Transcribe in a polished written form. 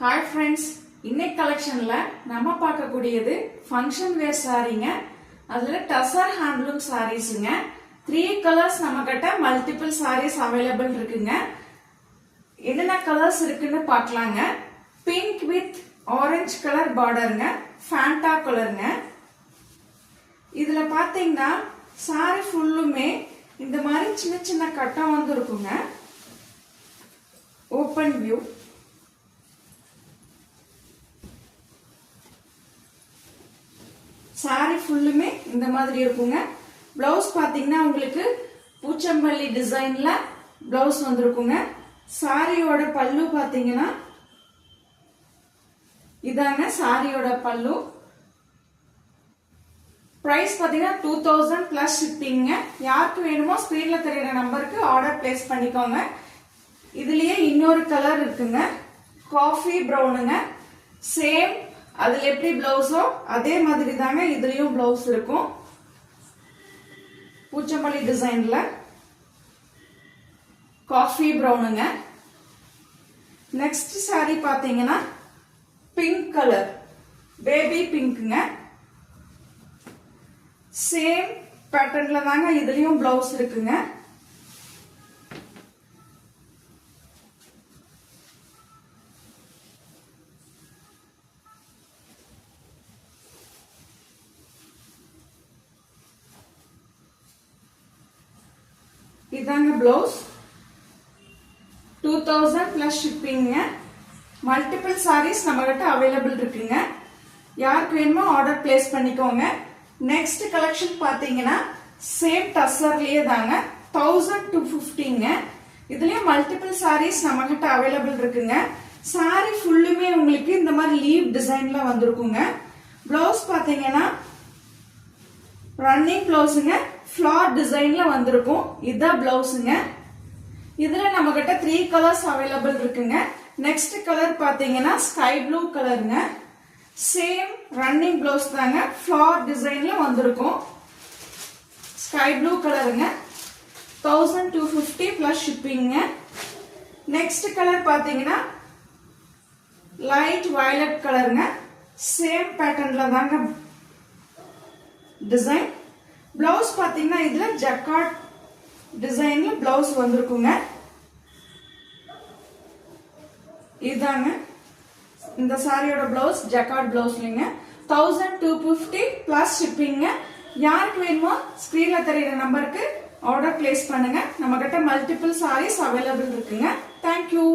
Hi friends, இன்னைக்கு கலெக்ஷன்ல நம்ம பார்க்கக்கூடியது ஃபங்க்ஷன் வேர் சாரீங்க. அதுல டசர் ஹேண்ட்லூம் சாரீஸ்ங்க. 3 கலர்ஸ் நம்மகிட்ட மல்டிபிள் சாரீஸ் அவைலபிள் இருக்குங்க. என்னென்ன கலர்ஸ் இருக்குன்னு பார்க்கலாங்க. பிங்க் வித் ஆரஞ்சு கலர் பார்டருங்க, ஃபேண்டா கலருங்க. இதுல பாத்தீங்கன்னா சாரி ஃபுல்லுமே இந்த மாதிரி சின்ன சின்ன கட்டம் வந்து இருக்குங்க. Open view. சாரி ஃபுல்லுமே இந்த மாதிரி இருக்குங்க. பிளவுஸ் பாத்தீங்கன்னா உங்களுக்கு பூச்சம்பள்ளி டிசைன்ல பிளவுஸ் வந்திருக்குங்க. சாரியோட பல்லு பாத்தீங்கன்னா இதாங்க சாரியோட பல்லு. பிரைஸ் பாத்தீங்கன்னா 2000 பிளஸ் ஷிப்பிங்க. யாருக்கு வேணுமோ ஸ்கிரீன்ல தெரியுற நம்பருக்கு ஆர்டர் பிளேஸ் பண்ணிக்கோங்க. இதுலயே இன்னொரு கலர் இருக்குங்க, காஃபி பிரவுனுங்க. சேம் அதுல எப்படி பிளவுஸோ அதே மாதிரி தாங்க இதுலயும் பிளவுஸ் இருக்கும். பூச்சம்பள்ளி டிசைன்ல காஃபி பிரவுனுங்க. நெக்ஸ்ட் சாரி பாத்தீங்கன்னா பிங்க் கலர், பேபி பிங்க்ங்க. சேம் பேட்டர்ன்ல தாங்க இதுலயும் பிளவுஸ் இருக்குங்க. இதாங்க பிளவுஸ். 2000 பிளஸ் ஷிப்பிங்க. மல்டிபிள் சாரீஸ் நம்ம கிட்ட அவைலபிள் இருக்குங்க. யாருக்கு வேணுமோ ஆர்டர் பிளேஸ் பண்ணிக்கோங்க. நெக்ஸ்ட் கலெக்ஷன் பாத்தீங்கன்னா சேம் டசர்லயே தாங்க 1250ங்க. இதுலயும் மல்டிபிள் சாரீஸ் நம்ம கிட்ட அவைலபிள் இருக்குங்க. சாரி ஃபுல்லுமே உங்களுக்கு இந்த மாதிரி லீவ் டிசைன்ல வந்திருக்குங்க. பிளவுஸ் பாத்தீங்கன்னா ரன்னிங் பிளவுஸுங்க, ஃபிளார் டிசைன்ல வந்திருக்கும். இதான் பிளவுஸுங்க. இதுல நம்ம கிட்ட 3 கலர்ஸ் அவைலபிள் இருக்குங்க. நெக்ஸ்ட் கலர் பாத்தீங்கன்னா ஸ்கை ப்ளூ கலருங்க. சேம் ரன்னிங் பிளவுஸ் தாங்க, ஃபிளார் டிசைன்ல வந்திருக்கும். ஸ்கை ப்ளூ கலருங்க. 1250 பிளஸ் ஷிப்பிங்க. நெக்ஸ்ட் கலர் பாத்தீங்கன்னா லைட் வயலட் கலருங்க. சேம் பேட்டர்ன்ல தாங்க டிசைன். பிளவுஸ் பாத்தீங்கன்னா இதுல ஜக்கார்ட் டிசைன்ல பிளவுஸ் வந்திருக்குங்க. இதாங்க இந்த சாரியோட பிளவுஸ், ஜக்கார்ட் பிளவுஸ்லங்க. 1250 பிளஸ் ஷிப்பிங்க. யாருக்கு வேணுமோ ஸ்கிரீன்ல தெரியுற நம்பருக்கு ஆர்டர் பிளேஸ் பண்ணுங்க. நம்ம கிட்ட மல்டிபிள் சாரீஸ் அவைலபிள் இருக்குங்க. தேங்க்யூ.